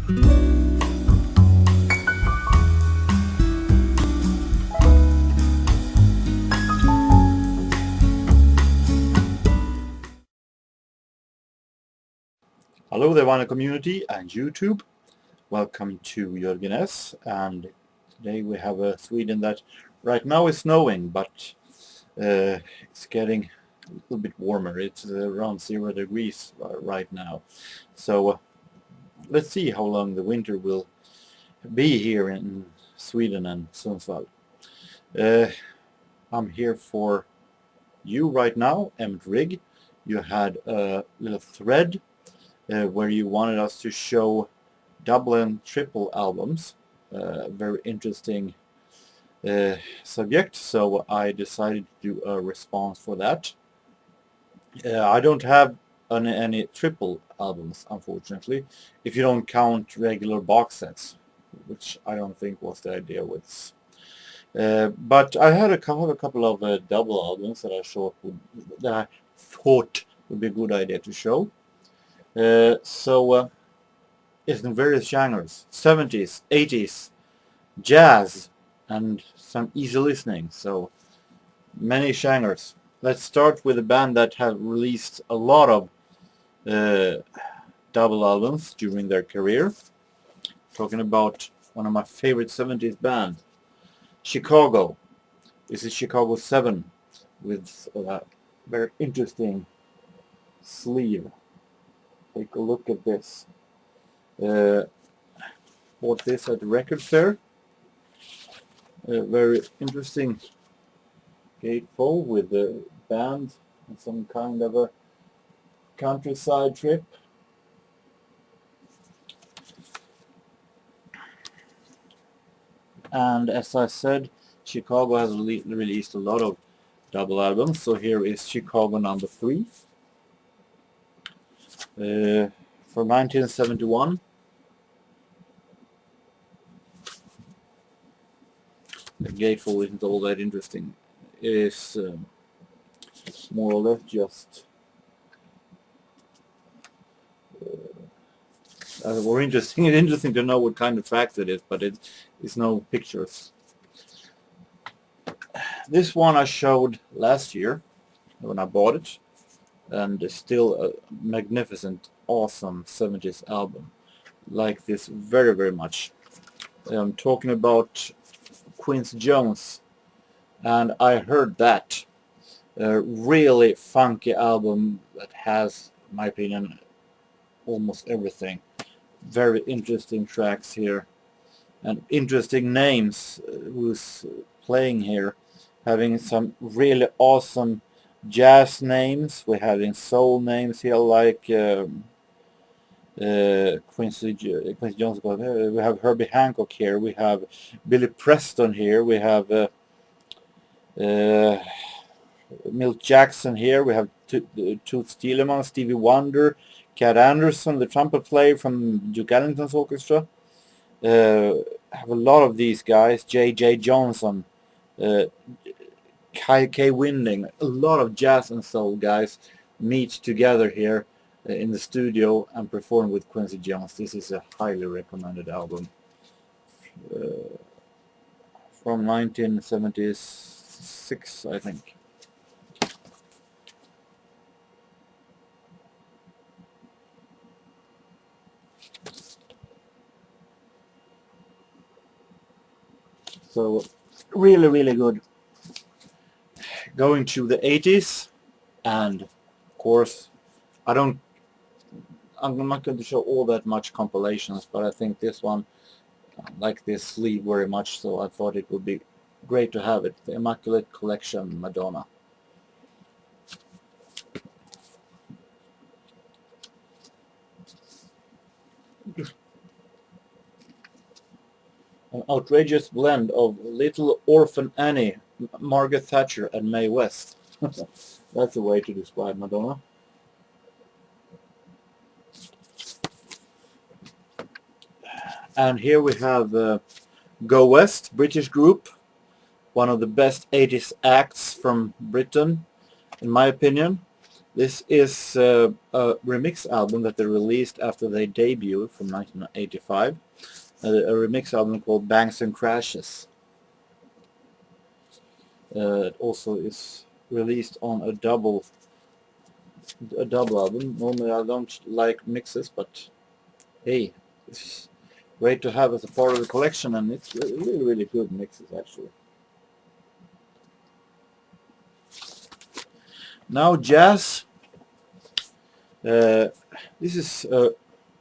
Hello there, vinyl community and YouTube. Welcome to JorgenS, and today we have a Sweden that right now is snowing, but it's getting a little bit warmer. It's around 0 degrees right now. So let's see how long the winter will be here in Sweden and Sundsvall. I'm here for you right now, Emmett Rigg. You had a little thread where you wanted us to show double and triple albums. Very interesting subject, so I decided to do a response for that. I don't have any triple albums, unfortunately, if you don't count regular box sets, which I don't think was the idea with. But I had a couple of double albums that I thought would be a good idea to show. It's in various genres: 70s, 80s, jazz, and some easy listening. So many genres. Let's start with a band that have released a lot of double albums during their career. Talking about one of my favorite 70s bands, Chicago. This is Chicago 7 with a very interesting sleeve. Take a look at this. Bought this at the record fair. Very interesting gatefold with the band and some kind of a countryside trip. And as I said, Chicago has released a lot of double albums. So here is Chicago number 3. From 1971. The gatefold isn't all that interesting. It is more or less just more interesting. It's interesting to know what kind of tracks it is, but it's no pictures. This one I showed last year when I bought it, and it's still a magnificent, awesome 70s album. Like this very, very much. I'm talking about Quincy Jones, and I heard that really funky album that has, in my opinion, almost everything. Very interesting tracks here, and interesting names who's playing here, having some really awesome jazz names. We're having soul names here like Quincy Jones. We have Herbie Hancock here. We have Billy Preston here. We have Milt Jackson here. We have Toots Thielemans, Stevie Wonder, Cat Anderson, the trumpet player from Duke Ellington's orchestra. Have a lot of these guys. J.J. Johnson, K. Winding. A lot of jazz and soul guys meet together here in the studio and perform with Quincy Jones. This is a highly recommended album from 1976, I think. So really, really good. Going to the 80s, and of course I'm not going to show all that much compilations, but I think this one, I like this sleeve very much, so I thought it would be great to have it. The Immaculate Collection, Madonna. An outrageous blend of Little Orphan Annie, Margaret Thatcher, and Mae West. That's a way to describe Madonna. And here we have Go West, British group, one of the best 80s acts from Britain, in my opinion. This is a remix album that they released after they debuted from 1985. A remix album called Bangs and Crashes. It also is released on a double album. Normally I don't like mixes, but hey, it's great to have as a part of the collection, and it's really good mixes actually. Now jazz. This is a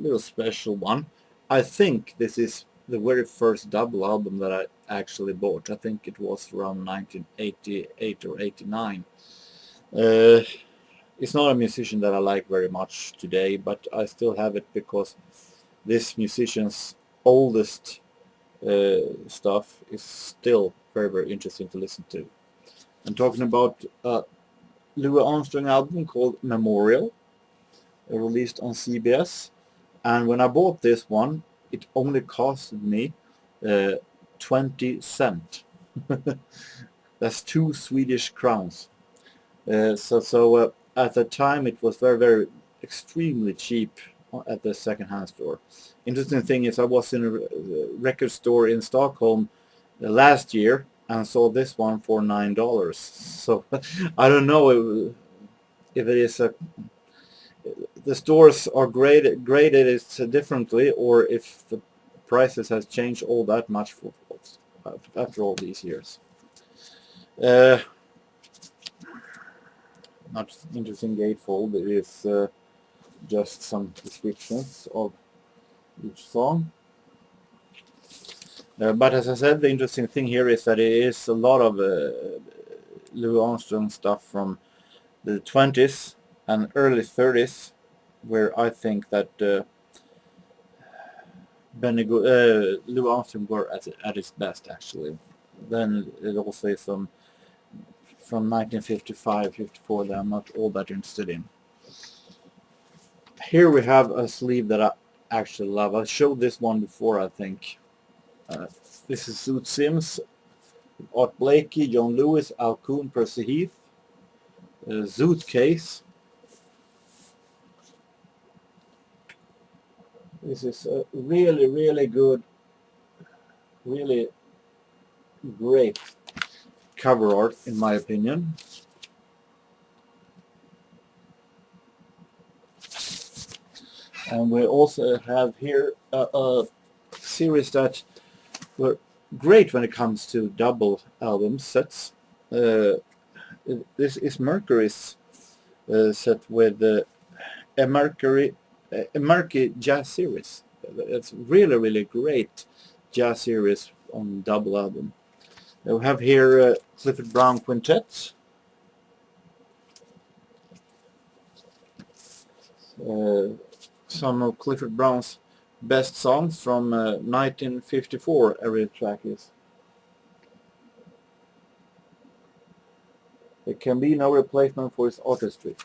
little special one. I think this is the very first double album that I actually bought. I think it was around 1988 or 89. It's not a musician that I like very much today, but I still have it because this musician's oldest stuff is still very interesting to listen to. I'm talking about a Louie Armstrong album called Memorial, released on CBS, and when I bought this one it only costed me 20 cents. That's 2 Swedish crowns. So at the time it was very extremely cheap at the second-hand store. Interesting thing is I was in a record store in Stockholm last year and saw this one for $9. So I don't know if it is the stores are graded it differently, or if the prices has changed all that much after all these years. Not interesting gatefold. It is just some descriptions of each song. But as I said, the interesting thing here is that it is a lot of Louie Armstrong stuff from the 20s and early 30s, where I think that Louie Armstrong were at his best actually. Then it also is some from 1955, 54 that I'm not all that interested in. Here we have a sleeve that I actually love. I showed this one before, I think. This is Zoot Sims, Art Blakey, John Lewis, Al Coon, Percy Heath, Zoot Case. This is a really good, really great cover art in my opinion. And we also have here a series that were great when it comes to double album sets. This is Mercury's set with a Mercury Jazz series. It's really great jazz series on double album. We have here Clifford Brown Quintet. Some of Clifford Brown's best songs from 1954, every track is. There can be no replacement for his artistry.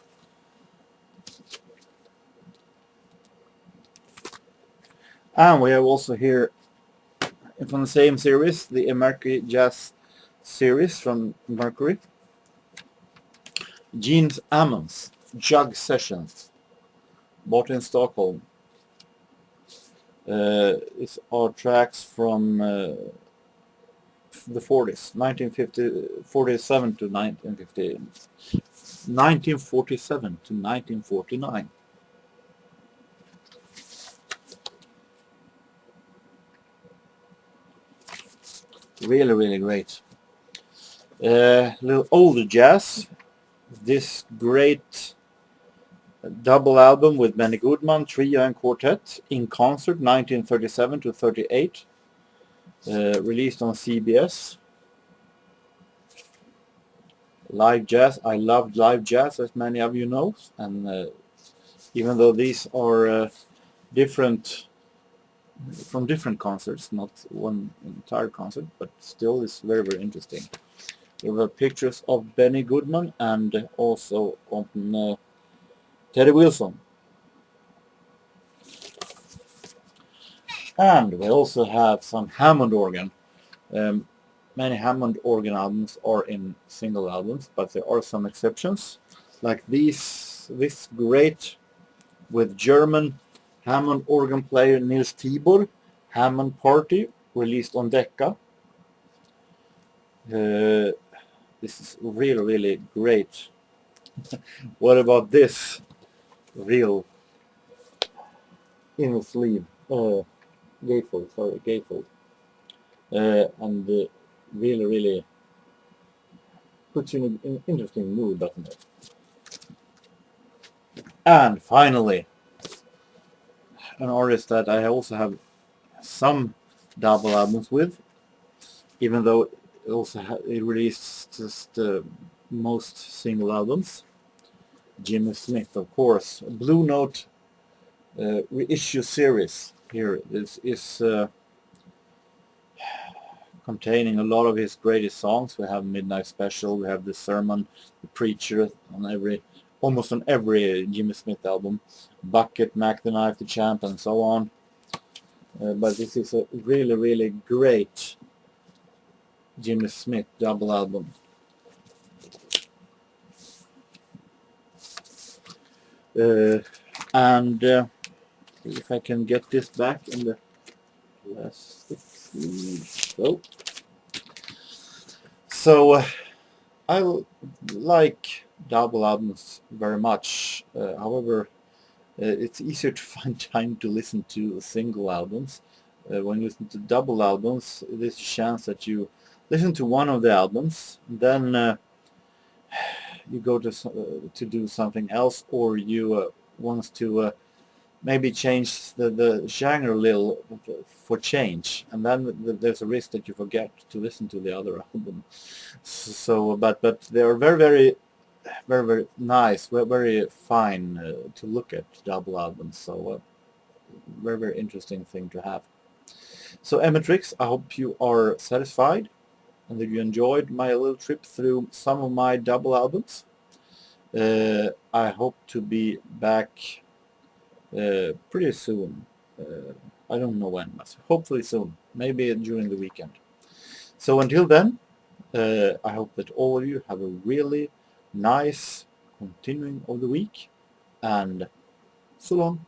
And we have also here, from the same series, the Mercury Jazz series from Mercury. Gene Ammons Jug Sessions, bought in Stockholm. It's our tracks from the 40s, 1947 to 1950, 1947 to 1949. Really great. Little older jazz. This great double album with Benny Goodman, Trio and Quartet in concert, 1937 to 38, released on CBS. Live jazz. I loved live jazz, as many of you know, and even though these are different from different concerts, not one entire concert, but still it's very interesting. There were pictures of Benny Goodman and also on Teddy Wilson. And we also have some Hammond organ. Many Hammond organ albums are in single albums, but there are some exceptions, like these this great with German Hammond organ player Niels Tibor, Hammond Party, released on Decca. This is really, really great. What about this real inner sleeve? Gatefold, sorry, gatefold. And really, really puts you in an interesting mood, doesn't it? And finally, an artist that I also have some double albums with, even though it also it released just most single albums. Jimmy Smith, of course. Blue Note reissue series here is containing a lot of his greatest songs. We have Midnight Special, we have The Sermon, The Preacher on almost on every Jimmy Smith album, Bucket, Mac the Knife, The Champ, and so on. But this is a really, really great Jimmy Smith double album. And if I can get this back in the plastic sleeve. So I like double albums very much. However, it's easier to find time to listen to single albums. When you listen to double albums, there's a chance that you listen to one of the albums, then you go to do something else, or you want to maybe change the genre a little for change, and then there's a risk that you forget to listen to the other album. So, but they are very, very, very, very nice, very, very fine to look at double albums. So, very, very interesting thing to have. So, Emmett Riggs, I hope you are satisfied and that you enjoyed my little trip through some of my double albums. I hope to be back pretty soon. I don't know when, but hopefully soon, maybe during the weekend. So until then, I hope that all of you have a really nice continuing of the week, and so long.